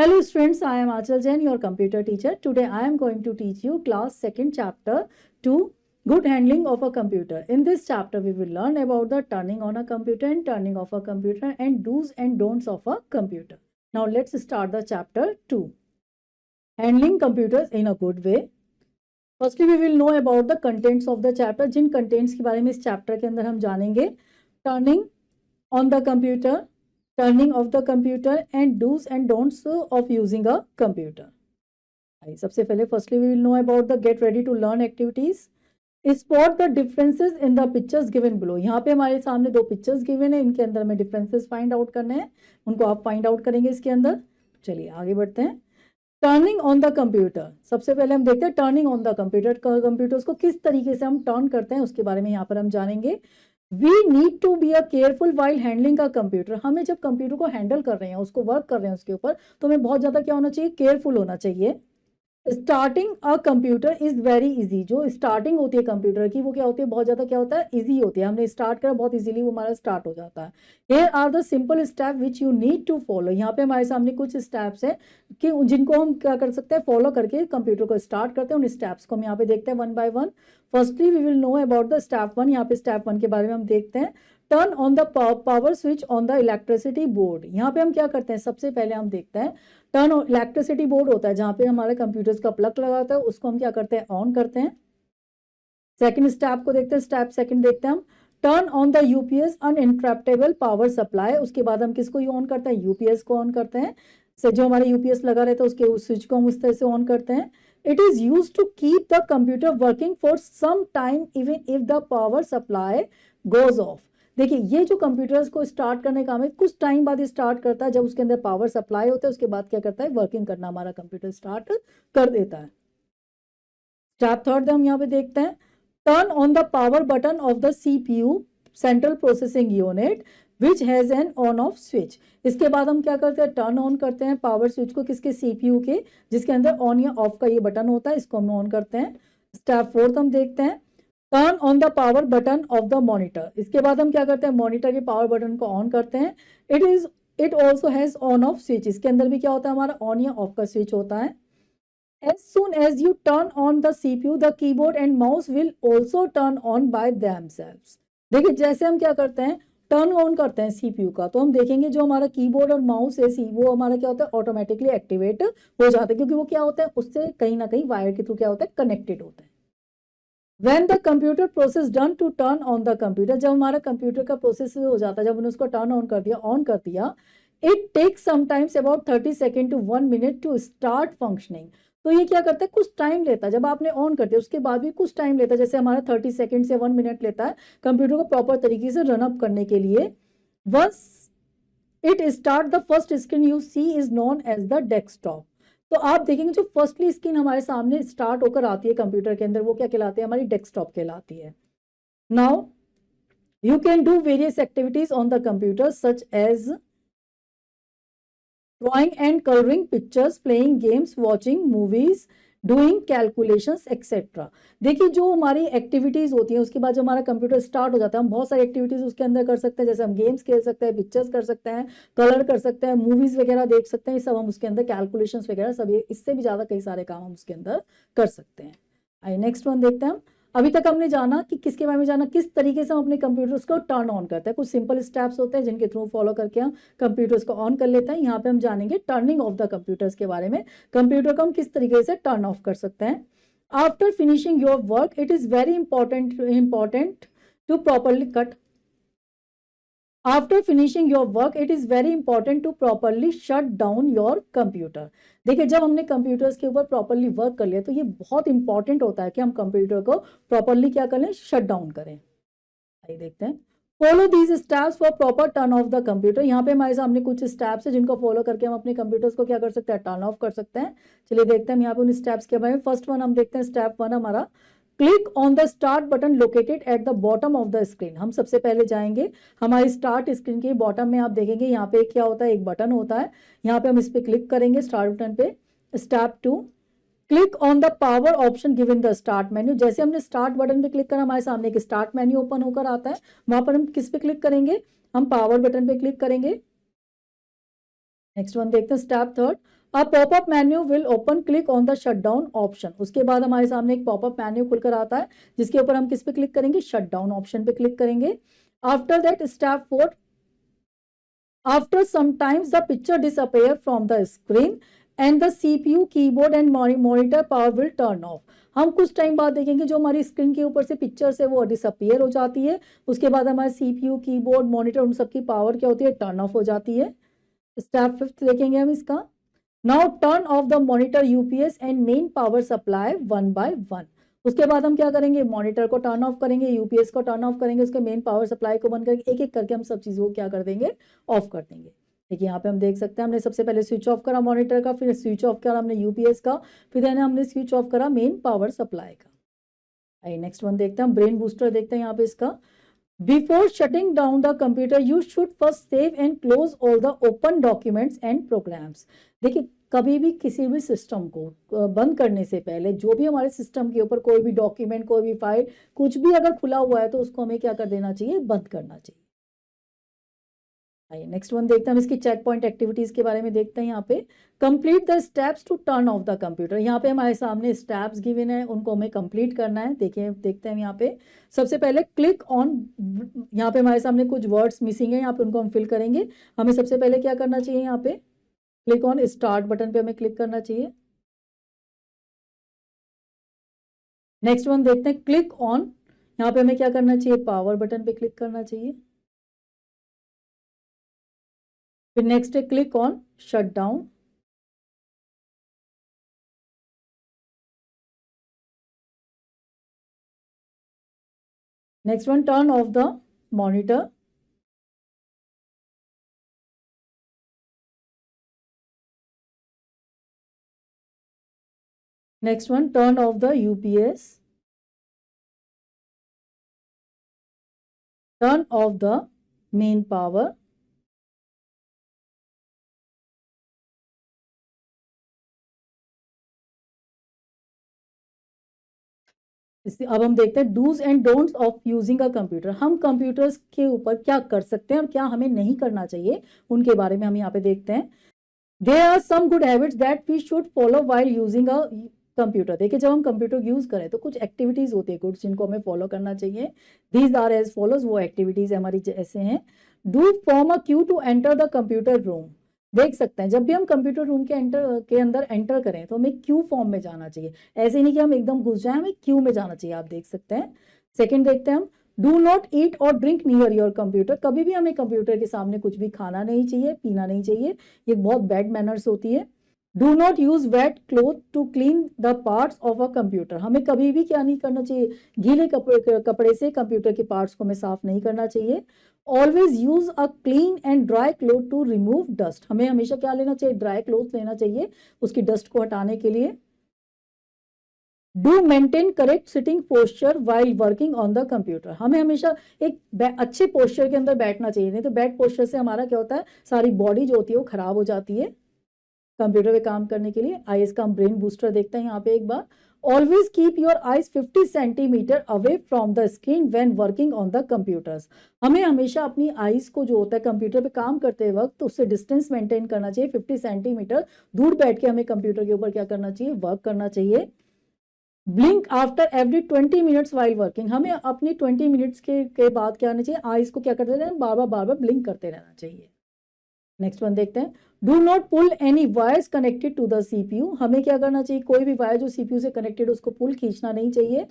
Hello students, I am Achal Jain, your computer teacher. Today I am going to teach you class 2nd chapter 2, good handling of a computer. In this chapter we will learn about the turning on a computer and turning off a computer and do's and don'ts of a computer. Now let's start the chapter 2. Handling computers in a good way. Firstly we will know about the contents of the chapter. Jin contents के बारे में इस chapter के अंदर हम जानेंगे, turning on the computer, turning off the computer and do's and don'ts of using a computer. सबसे पहले firstly we will know about the get ready to learn activities. Spot the differences in the pictures given below. यहाँ पे हमारे सामने दो pictures given है, इनके अंदर में differences find out करने हैं, उनको आप find out करेंगे इसके अंदर. चलिए आगे बढ़ते हैं. टर्निंग ऑन द कंप्यूटर, सबसे पहले हम देखते हैं turning on the computer. Computers को किस तरीके से हम टर्न करते हैं उसके बारे में यहाँ पर हम जानेंगे. We need to be a careful while handling का कंप्यूटर. हमें जब कंप्यूटर को हैंडल कर रहे हैं, उसको वर्क कर रहे हैं उसके ऊपर, तो हमें बहुत ज्यादा क्या होना चाहिए, केयरफुल होना चाहिए. Starting a computer is very easy. जो स्टार्टिंग होती है कंप्यूटर की वो क्या होती है, बहुत ज्यादा क्या होता है, इजी होती है. हमने स्टार्ट करा बहुत इजीली वो हमारा स्टार्ट हो जाता है. Here are the simple step which you need to follow. यहाँ पे हमारे सामने कुछ स्टेप्स हैं कि जिनको हम क्या कर सकते हैं, फॉलो करके कंप्यूटर को स्टार्ट करते हैं. उन स्टेप्स को हम यहाँ पे देखते हैं one by one. Firstly we will know about the step 1. यहाँ पे स्टेप 1 के बारे में हम देखते हैं. Turn on the power switch on the electricity board. यहाँ पे हम क्या करते हैं, सबसे पहले हम देखते हैं टर्न इलेक्ट्रिसिटी बोर्ड होता है जहाँ पे हमारे कंप्यूटर्स का प्लग लगा होता है, उसको हम क्या करते हैं, ऑन करते हैं. सेकंड स्टेप को देखते हैं, स्टेप सेकंड देखते हैं हम. Turn on the UPS uninterruptible power supply. उसके बाद हम किसको ऑन करते हैं, यूपीएस को ऑन करते हैं. से जो हमारे यूपीएस लगा रहता है उसके उस स्विच को हम उस तरह से ऑन करते हैं. It is use to keep the computer working for some time even if the power supply goes off. देखिए ये जो कंप्यूटर्स को स्टार्ट करने का काम है, कुछ टाइम बाद स्टार्ट करता है. जब उसके अंदर पावर सप्लाई होता है उसके बाद क्या करता है, वर्किंग करना हमारा कंप्यूटर स्टार्ट कर देता है. स्टेप थर्ड हम यहाँ पे देखते हैं. Turn on the power button of the CPU central processing unit which has an on off switch. इसके बाद हम क्या करते हैं, टर्न ऑन करते हैं पावर स्विच को, किसके, सीपीयू के, जिसके अंदर ऑन या ऑफ का ये बटन होता है, इसको हम ऑन करते हैं. स्टेप फोर्थ हम देखते हैं. Turn on the power button of the monitor. इसके बाद हम क्या करते हैं, मॉनिटर के पावर बटन को ऑन करते हैं. It also has on off switch. इसके अंदर भी क्या होता है, हमारा ऑन या ऑफ का स्विच होता है. As soon as you turn on the CPU, the keyboard and mouse will also turn on by themselves. देखिए जैसे हम क्या करते हैं, टर्न ऑन करते हैं सीपीयू का, तो हम देखेंगे जो हमारा कीबोर्ड और माउस है वो हमारा क्या होता है, ऑटोमेटिकली एक्टिवेट हो जाता है, क्योंकि वो क्या होता है, उससे कहीं ना कहीं वायर के थ्रू क्या होता है, कनेक्टेड होता है. When the computer process done to turn on the computer, जब हमारा कंप्यूटर का प्रोसेस हो जाता है, जब उन्होंने उसको टर्न ऑन कर दिया, ऑन कर दिया, it takes sometimes about 30 seconds to 1 minute to start functioning. तो ये क्या करता है, कुछ टाइम लेता है. जब आपने ऑन कर दिया उसके बाद भी कुछ टाइम लेता है, जैसे हमारा 30 सेकंड से 1 मिनट लेता है कंप्यूटर को प्रॉपर तरीके से रन अप करने के लिए. Once it start the first screen you see is known as the desktop. तो आप देखेंगे जो फर्स्टली स्क्रीन हमारे सामने स्टार्ट होकर आती है कंप्यूटर के अंदर, वो क्या कहलाती है, हमारी डेस्कटॉप कहलाती है. Now you can do various activities on the computer such as drawing and coloring pictures, playing games, watching movies, doing calculations, etc. देखिए जो हमारी एक्टिविटीज होती है उसके बाद जो हमारा कंप्यूटर स्टार्ट हो जाता है, हम बहुत सारी एक्टिविटीज उसके अंदर कर सकते हैं. जैसे हम गेम्स खेल सकते हैं, पिक्चर्स कर सकते हैं, कलर कर सकते हैं, मूवीज वगैरह देख सकते हैं. ये सब हम उसके अंदर कैलकुलेशंस वगैरह सब, इससे भी ज्यादा कई सारे काम हम उसके अंदर कर सकते हैं. आइए नेक्स्ट वन देखते हैं हम. अभी तक हमने जाना कि किसके बारे में जाना, किस तरीके से हम अपने कंप्यूटर्स को टर्न ऑन करते हैं. कुछ सिंपल स्टेप्स होते हैं जिनके थ्रू फॉलो करके हम कंप्यूटर्स को ऑन कर लेते हैं. यहाँ पे हम जानेंगे टर्निंग ऑफ द कंप्यूटर्स के बारे में, कंप्यूटर को हम किस तरीके से टर्न ऑफ कर सकते हैं. After finishing your work it is very important to properly cut. After finishing your work, it is very important to properly shut down your computer. देखिए जब हमने कंप्यूटर्स के ऊपर प्रॉपरली वर्क कर लिया तो ये बहुत इंपॉर्टेंट होता है कि हम कंप्यूटर को प्रॉपरली क्या कर लें, शट डाउन करें. आइए देखते हैं. Follow these steps for proper turn off the computer. यहाँ पे हमारे सामने कुछ स्टेप्स है जिनको फॉलो करके हम अपने कंप्यूटर्स को क्या कर सकते हैं, टर्न ऑफ कर सकते हैं. चलिए देखते हैं हम यहाँ पे उन स्टेप्स के बारे में. फर्स्ट वन हम देखते हैं, स्टेप 1 हमारा, click on the start button located at the bottom of the screen. हम सबसे पहले जाएंगे हमारी स्टार्ट स्क्रीन के बॉटम में, आप देखेंगे यहाँ पे क्या होता है, एक बटन होता है. यहाँ पे हम इस पे क्लिक करेंगे, स्टार्ट बटन पे. Step 2, click on the power option given the start menu. जैसे हमने स्टार्ट बटन पे क्लिक करा, हमारे सामने एक स्टार्ट मेन्यू ओपन होकर आता है. वहां पर हम किस पे क्लिक करेंगे, हम पावर बटन पे क्लिक करेंगे. नेक्स्ट वन देखते हैं, step 3, a popup menu will open, click on the shut down option. उसके बाद हमारे सामने एक पॉपअप मेन्यू खुलकर आता है जिसके ऊपर हम किस पे क्लिक करेंगे, शट डाउन ऑप्शन पे क्लिक करेंगे। After that step 4, after sometimes the picture disappear from the screen and the CPU keyboard and monitor power will turn off. हम कुछ टाइम बाद देखेंगे जो हमारी स्क्रीन के ऊपर से पिक्चर्स है वो डिसअपियर हो जाती है, उसके बाद हमारे सीपीयू कीबोर्ड मॉनिटर उन सबकी पावर क्या होती है, टर्न ऑफ हो जाती है। स्टेप 5 देखेंगे हम इसका। Now turn off the monitor UPS and main power supply one by one. उसके बाद हम क्या करेंगे, मॉनिटर को टर्न ऑफ करेंगे, यूपीएस को टर्न ऑफ करेंगे, उसके मेन पावर सप्लाई को बंद करेंगे, एक एक करके हम सब चीजों को क्या कर देंगे, ऑफ कर देंगे। देखिए यहाँ पे हम देख सकते हैं हमने सबसे पहले स्विच ऑफ करा मॉनिटर का, फिर स्विच ऑफ करा हमने यूपीएस का, फिर हमने स्विच ऑफ करा मेन पावर सप्लाई का। आइए नेक्स्ट वन देखते हैं हम, ब्रेन बूस्टर देखते हैं यहाँ पे इसका। Before shutting down the computer you should first save and close all the open documents and programs. देखिए कभी भी किसी भी सिस्टम को बंद करने से पहले जो भी हमारे सिस्टम के ऊपर कोई भी डॉक्यूमेंट, कोई भी फाइल, कुछ भी अगर खुला हुआ है तो उसको हमें क्या कर देना चाहिए, बंद करना चाहिए। आइए नेक्स्ट वन देखते हैं हम इसकी चेक पॉइंट एक्टिविटीज के बारे में देखते हैं। यहाँ पे complete the steps to turn off the computer. यहाँ पे हमारे सामने स्टेप्स गिवन है, उनको हमें कंप्लीट करना है। देखिए देखते हैं यहाँ पे सबसे पहले क्लिक ऑन, यहाँ पे हमारे सामने कुछ वर्ड्स मिसिंग है, यहाँ पे उनको हम फिल करेंगे। हमें सबसे पहले क्या करना चाहिए, यहाँ पे क्लिक ऑन स्टार्ट बटन पे हमें क्लिक करना चाहिए। नेक्स्ट वन देखते हैं क्लिक ऑन, यहाँ पे हमें क्या करना चाहिए, पावर बटन पे क्लिक करना चाहिए। फिर नेक्स्ट है click on shut down. Next one turn off the monitor. Next one turn off the UPS, turn off the main power, अब हम देखते हैं dos and don'ts of using a computer. हम कंप्यूटर्स के ऊपर क्या कर सकते हैं और क्या हमें नहीं करना चाहिए, उनके बारे में हम यहाँ पे देखते हैं। There are some good habits that we should follow while using a computer. देखिए जब हम कंप्यूटर यूज करें तो कुछ एक्टिविटीज होती है गुड, जिनको हमें फॉलो करना चाहिए। दीज आर एज फॉलोज, वो एक्टिविटीज हमारी ऐसे हैं। Do form a queue to enter the computer room. देख सकते हैं जब भी हम कंप्यूटर रूम के अंदर एंटर करें तो हमें क्यू फॉर्म में जाना चाहिए, ऐसे नहीं कि हम एकदम घुस जाए, हमें क्यू में जाना चाहिए, आप देख सकते हैं। सेकंड देखते हैं हम, डू नॉट ईट और ड्रिंक नियर योर कंप्यूटर। कभी भी हमें कंप्यूटर के सामने कुछ भी खाना नहीं चाहिए, पीना नहीं चाहिए, ये बहुत बैड मैनर्स होती है। Do not use wet cloth to clean the parts of a computer. हमें कभी भी क्या नहीं करना चाहिए, गीले कपड़े से कंप्यूटर के पार्ट्स को हमें साफ नहीं करना चाहिए। Always use a clean and dry cloth to remove dust. हमें हमेशा क्या लेना चाहिए, ड्राई क्लोथ लेना चाहिए उसकी डस्ट को हटाने के लिए। Do maintain correct sitting posture while working on the computer. हमें हमेशा एक अच्छे पोस्चर के अंदर बैठना चाहिए, नहीं तो बैड पोस्चर से हमारा क्या होता है, सारी बॉडी जो होती है वो खराब हो जाती है कंप्यूटर पे काम करने के लिए। आइए इसका हम ब्रेन बूस्टर देखते हैं यहाँ पे एक बार। Always keep your eyes 50 centimetres away from the screen when working on the computers. हमें हमेशा अपनी आईज को जो होता है कंप्यूटर पे काम करते वक्त तो उससे डिस्टेंस मेंटेन करना चाहिए, 50 सेंटीमीटर दूर बैठ के हमें कंप्यूटर के ऊपर क्या करना चाहिए, वर्क करना चाहिए। Blink after every 20 minutes while working. हमें अपनी 20 मिनट्स के बाद क्या करना चाहिए, आईज को क्या करते रहना, बार बार ब्लिंक करते रहना चाहिए। नेक्स्ट वन देखते हैं, do not pull any wires connected to the CPU. हमें क्या करना चाहिए, कोई भी वायर जो सीपीयू से कनेक्टेड उसको पुल खींचना नहीं चाहिए।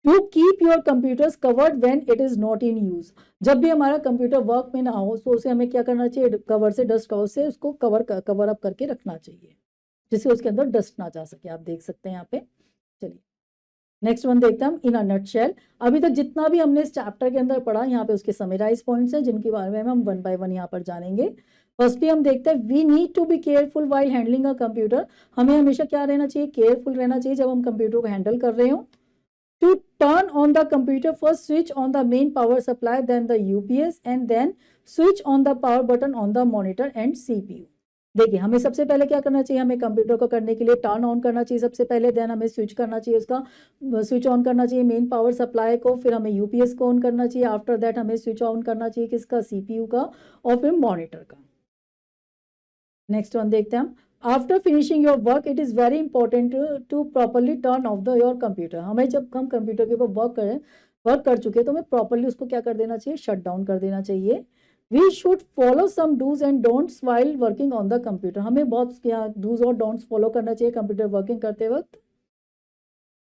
To keep your computers covered when it is not in use. जब भी हमारा कंप्यूटर वर्क में ना हो तो उसे हमें क्या करना चाहिए, कवर से, डस्ट कवर से उसको कवर अप करके रखना चाहिए, जिससे उसके अंदर डस्ट ना जा सके। आप देख सकते हैं यहाँ पे। चलिए नेक्स्ट वन देखते हैं हम, इन अ नटशेल। अभी तक जितना भी हमने इस चैप्टर के अंदर पढ़ा, यहाँ पे उसके समराइज पॉइंट्स हैं जिनके बारे में हम वन बाय वन यहाँ पर जानेंगे। फर्स्टली हम देखते हैं, we need to be careful while handling a computer. हमें हमेशा क्या रहना चाहिए, केयरफुल रहना चाहिए जब हम कंप्यूटर को हैंडल कर रहे हो। To turn on the computer first switch on the main power supply, then the UPS and then switch on the power button on the monitor and CPU. देखिए हमें सबसे पहले क्या करना चाहिए, हमें कंप्यूटर को करने के लिए टर्न ऑन करना चाहिए सबसे पहले, देन हमें स्विच करना चाहिए, उसका स्विच ऑन करना चाहिए मेन पावर सप्लाई को, फिर हमें यूपीएस को ऑन करना चाहिए, आफ्टर दैट हमें स्विच ऑन करना चाहिए किसका, सीपीयू का, और फिर मॉनिटर का। नेक्स्ट वन देखते हैं हम, after finishing your work it is very important to properly turn off the your computer. हमें जब हम कंप्यूटर के ऊपर वर्क कर चुके हैं तो हमें प्रॉपरली उसको क्या कर देना चाहिए, शट डाउन कर देना चाहिए। We should follow some dos and don'ts while working on the computer. हमें बहुत क्या डूज और डोंट्स फॉलो करना चाहिए कंप्यूटर वर्किंग करते वक्त।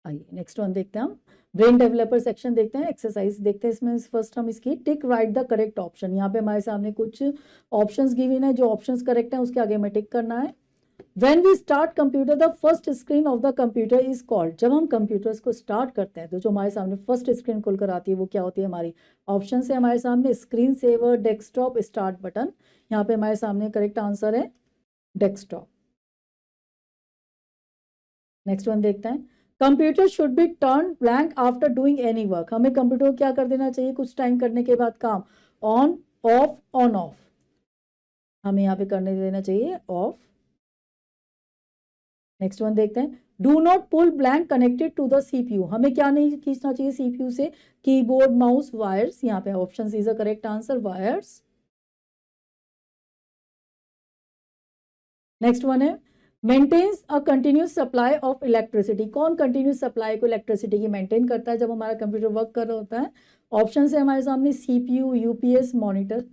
आइए नेक्स्ट वन देखते हैं हम, ब्रेन डेवलपर सेक्शन देखते हैं, एक्सरसाइज देखते हैं। इसमें फर्स्ट हम इसकी टिक राइट द करेक्ट ऑप्शन। यहाँ पे हमारे सामने कुछ ऑप्शंस गिवन है, जो ऑप्शंस करेक्ट हैं उसके आगे हमें टिक करना है। When we start computer, the first screen of the computer is called। जब हम कंप्यूटर्स को स्टार्ट करते हैं तो जो हमारे सामने फर्स्ट स्क्रीन खुलकर आती है वो क्या होती है हमारी, ऑप्शन है हमारे सामने screen saver, desktop, start button. यहाँ पे हमारे सामने करेक्ट आंसर है डेस्कटॉप। नेक्स्ट वन देखते हैं, computer should be turn blank after doing any work. हमें कंप्यूटर को क्या कर देना चाहिए, कुछ टाइम करने के बाद काम, ऑन ऑफ ऑन ऑफ, हमें यहाँ पे करने देना चाहिए ऑफ। नेक्स्ट वन देखते हैं, do not pull blank connected to the CPU. हमें क्या नहीं खींचना चाहिए सीपीयू से, कीबोर्ड, माउस, वायर्स। यहाँ पे option is the correct answer, wires. Next one है, maintains a continuous supply of electricity. कौन कंटिन्यूस सप्लाई को इलेक्ट्रिसिटी की मेंटेन करता है जब हमारा कंप्यूटर वर्क कर रहा होता है, ऑप्शन है हमारे सामने सीपीयू, यूपीएस, मॉनिटर।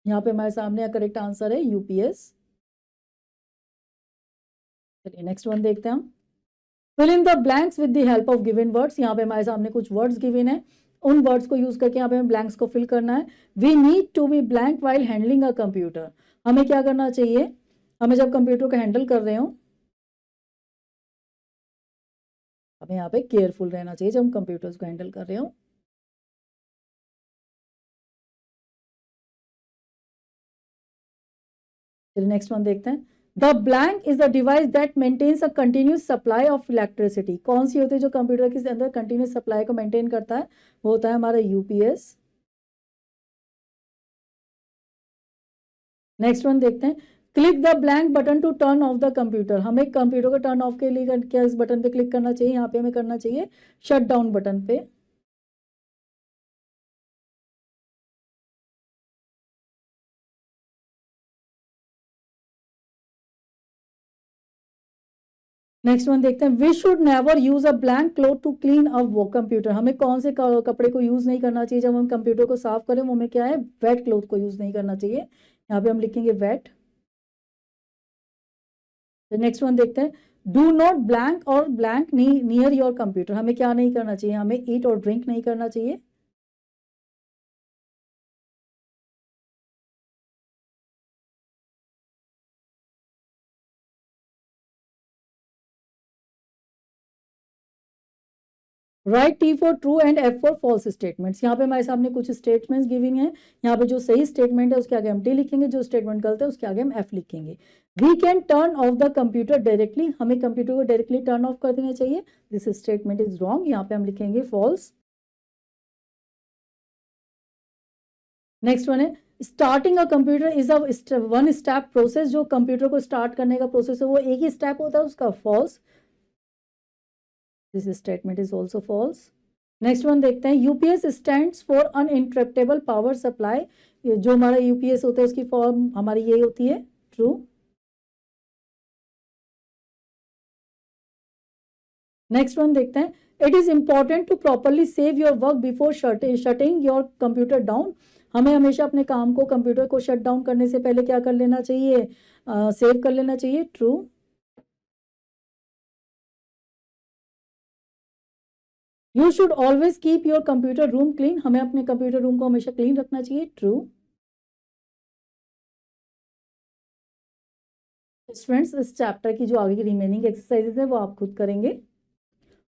यहाँ पे हमारे सामने करेक्ट आंसर है यूपीएस। चलिए नेक्स्ट वन देखते हैं हम, fill in the blanks with the help of given words. यहाँ पे हमारे सामने कुछ वर्ड्स गिवन है, उन वर्ड्स को यूज करके यहाँ पे हमें ब्लैंक्स को फिल करना है। We need to be blank while handling a computer. हमें क्या करना चाहिए, हमें जब कंप्यूटर को हैंडल कर रहे हो हमें यहाँ पे केयरफुल रहना चाहिए जब हम कंप्यूटर्स को हैंडल कर रहे हो। चलिए नेक्स्ट वन देखते हैं, the blank is the device that maintains a continuous supply of electricity. कौन सी होती है जो कंप्यूटर के अंदर कंटिन्यूस सप्लाई को मेंटेन करता है, वो होता है हमारा यूपीएस। नेक्स्ट वन देखते हैं, click the blank button to turn off the computer. हमें कंप्यूटर को टर्न ऑफ के लिए क्या इस बटन पे क्लिक करना चाहिए, यहाँ पे हमें करना चाहिए शट डाउन बटन पे। नेक्स्ट वन देखते हैं, we should never use a blank cloth to clean a वो कंप्यूटर। हमें कौन से कपड़े को यूज नहीं करना चाहिए जब हम कंप्यूटर को साफ करें, वो हमें क्या है, वेट क्लोथ को यूज नहीं करना चाहिए। यहाँ पे हम लिखेंगे वेट। नेक्स्ट वन देखते हैं, डू नॉट ब्लैंक और ब्लैंक नियर योर कंप्यूटर। हमें क्या नहीं करना चाहिए, हमें ईट और ड्रिंक नहीं करना चाहिए। Write T for true and F for false statements. यहाँ पे हमारे सामने कुछ स्टेटमेंट्स गिवन है, यहाँ पे जो सही स्टेटमेंट है उसके आगे हम टी लिखेंगे, जो स्टेटमेंट गलत है उसके आगे हम एफ लिखेंगे। We can turn off the computer directly. हमें कंप्यूटर को डायरेक्टली टर्न ऑफ कर देना चाहिए, दिस स्टेटमेंट इज रॉन्ग, यहाँ पे हम लिखेंगे फॉल्स। नेक्स्ट वन है, starting a computer is a one step process. जो कंप्यूटर को स्टार्ट करने का प्रोसेस है वो एक ही स्टेप होता है उसका, false, this statement is also false. Next one देखते हैं, UPS stands for uninterruptible power supply. जो हमारा यूपीएस होता है उसकी फॉर्म हमारी ये होती है ट्रू। नेक्स्ट वन देखते हैं, it is important to properly save your work before shutting your computer down. हमें हमेशा अपने काम को, कंप्यूटर को शट डाउन करने से पहले क्या कर लेना चाहिए, सेव कर लेना चाहिए, true. You should always keep your computer room clean. हमें अपने कंप्यूटर रूम को हमेशा क्लीन रखना चाहिए, ट्रू। फ्रेंड्स इस चैप्टर की जो आगे की रिमेनिंग एक्सरसाइजेज है वो आप खुद करेंगे।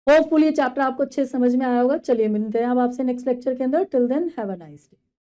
होपफुली ये चैप्टर आपको अच्छे समझ में आया होगा। चलिए मिलते हैं अब आपसे नेक्स्ट लेक्चर के अंदर। Till then have a nice day.